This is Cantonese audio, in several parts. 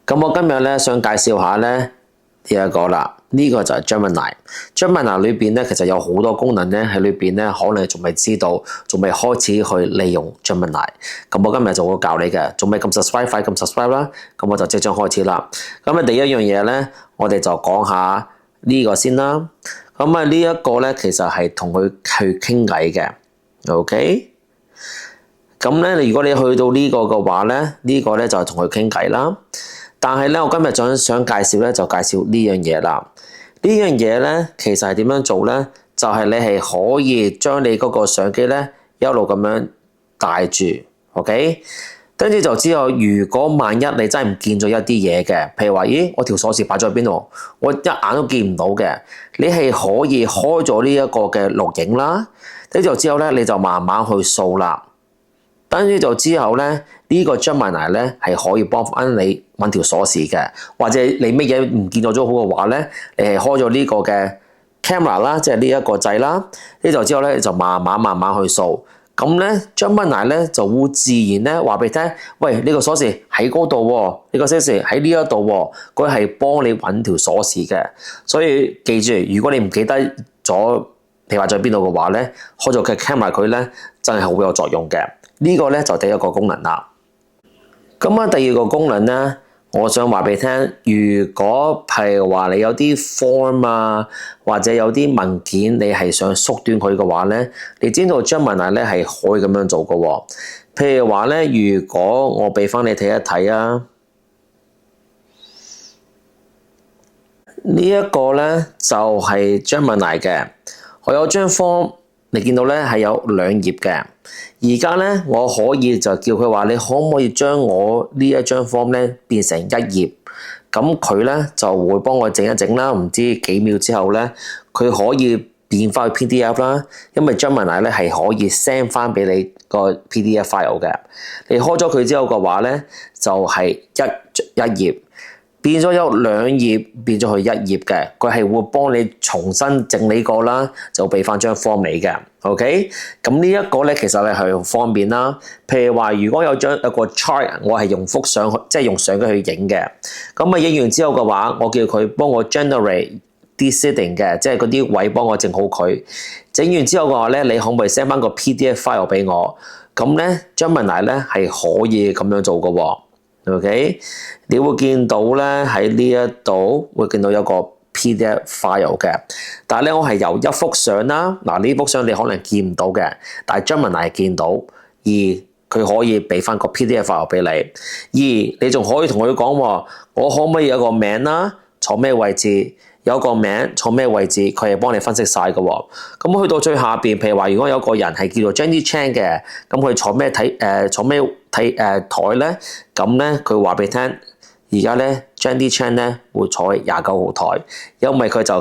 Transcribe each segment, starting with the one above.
咁我今日咧想介紹下咧呢一個啦，呢個就係 Gemini。Gemini 裏邊咧其實有好多功能咧喺裏邊咧，可能你仲未知道，仲未開始去利用 Gemini。咁我今日就會教你嘅，仲未撳 subscribe 快撳 subscribe 啦。咁我就即將開始啦。咁啊第一樣嘢咧，我哋就講下呢個先啦。咁啊呢一個咧其實係同佢去傾偈嘅 ，OK？咁咧，如果你去到呢個嘅話咧，呢個咧就係同佢傾偈啦。但係咧，我今日想介紹咧，就介紹呢樣嘢啦。呢樣嘢咧，其實係點樣做咧？就係你係可以將你嗰個相機咧一路咁樣帶住 ，OK？跟住就之後，如果萬一你真係唔見咗一啲嘢嘅，譬如話，咦，我條鎖匙擺咗喺邊度？我一眼都見唔到嘅，你係可以開咗呢一個嘅錄影啦。跟住之後咧，你就慢慢去掃啦。跟住就之後咧，呢個 Gemini 咧係可以幫翻你揾條鎖匙嘅，或者你乜嘢唔見咗好嘅話咧，你係開咗呢個嘅 camera 啦，即係呢一個掣啦。呢就之後咧，你就慢慢去掃。咁咧 Gemini 咧就會自然咧話俾你聽，喂，呢個鎖匙喺嗰度喎，呢個鎖匙喺呢一度喎，佢係幫你揾條鎖匙嘅。所以記住，如果你唔記得咗你話在邊度嘅話咧，開咗嘅 camera 佢咧真係好有作用嘅。呢個咧就第一個功能啦。咁啊，第二個功能咧，我想話俾你聽，如果譬如話你有啲 form 啊，或者有啲文件你係想縮短佢嘅話咧，你知道 Gemini 咧係可以咁樣做嘅喎。譬如話咧，如果我俾翻你睇一睇啊，呢一個咧就係 Gemini 嘅，我有張 form。你見到咧係有兩頁嘅，而家咧我可以就叫佢話，你可唔可以將我呢一張 form 咧變成一頁？咁佢咧就會幫我整一整啦，唔知幾秒之後咧，佢可以變翻去 PDF 啦，因為 Gemini 咧係可以 send 翻俾你個 PDF file 嘅。你開咗佢之後嘅話咧，就係一頁。變咗有兩頁，變咗去一頁嘅，佢係會幫你重新整理過啦，就俾翻張 form 你嘅 ，OK？咁呢一個咧，其實咧係方便啦。譬如話，如果有個 chart，我係用幅相，即係用相機去影嘅，咁啊影完之後嘅話，我叫佢幫我 generate 啲 setting 嘅，即係嗰啲位幫我整好佢。整完之後嘅話咧，你可唔可以 send 翻個 PDF file 俾我？咁咧 Gemini 咧係可以咁樣做嘅喎。OK， 你會見到咧喺呢一度會見到有個 PDF file 嘅，但係咧我係由一幅相啦，嗱呢幅相你可能見唔到嘅，但係 Gemini 係見到，而佢可以俾翻個 PDF file 俾你，而你仲可以同佢講，我可唔可以有個名啦，坐咩位置？有個名坐咩位置，佢係幫你分析晒嘅喎。咁去到最下邊，譬如話，如果有個人係叫做 Jenny Chan 嘅，咁佢坐咩坐咩台咧？咁咧佢話俾你聽，而家咧 Jenny Chan 咧會坐29號台，因為佢就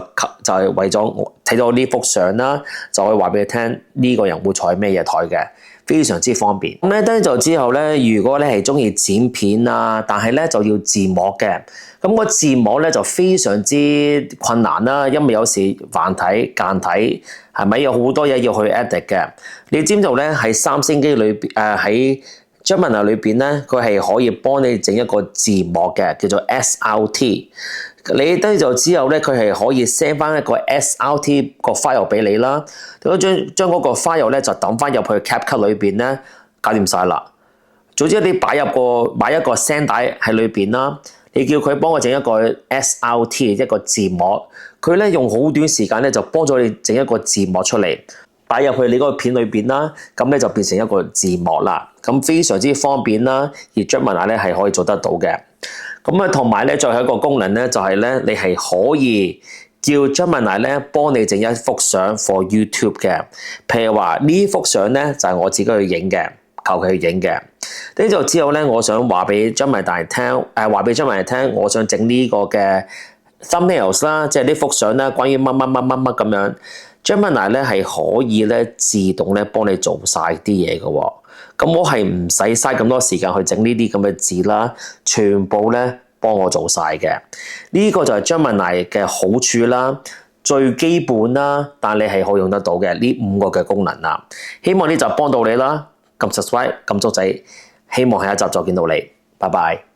係為咗睇到呢幅相啦，就可以話俾你聽呢個人會坐喺咩嘢台嘅。非常之方便。咁咧，跟住之後咧，如果你係中意剪片啊，但係咧就要字幕嘅，咁個字幕咧就非常之困難啦，因為有時繁體、簡體係咪有好多嘢要去 edit 嘅？你知唔知道咧？喺三星機裏邊喺 Gemini 裏邊咧，佢係可以幫你整一個字幕嘅，叫做 SRT。你跟住之後咧，佢係可以 send 翻一個 SRT 個 file 俾你啦。咁將嗰個 file 咧就抌翻入去 CapCut 裏邊咧，搞掂晒啦。總之你擺一個聲帶喺裏邊啦，你叫佢幫我整一個 SRT 一個字幕，佢咧用好短時間咧就幫咗你整一個字幕出嚟，擺入去你嗰個片裏邊啦，咁咧就變成一個字幕啦。咁非常之方便啦，而 Gemini 咧係可以做得到嘅。咁啊，同埋咧，最後一個功能咧，就係咧，你係可以叫 Gemini 咧幫你整一幅相 for YouTube 嘅。譬如話呢幅相咧就係我自己去影嘅，求其去影嘅。呢就之後咧，我想話俾 Gemini 聽，話俾 Gemini 聽，我想整呢個嘅 thumbnails 啦，即係呢幅相啦，關於乜咁樣。Gemini 咧係可以咧自動咧幫你做晒啲嘢嘅喎。咁我係唔使嘥咁多時間去整呢啲咁嘅字啦，全部咧幫我做晒嘅。呢個就係 Gemini 嘅好處啦，最基本啦，但你係可以用得到嘅呢5個嘅功能啦。希望呢集幫到你啦，撳 subscribe 撳鐘仔，希望下一集再見到你，拜拜。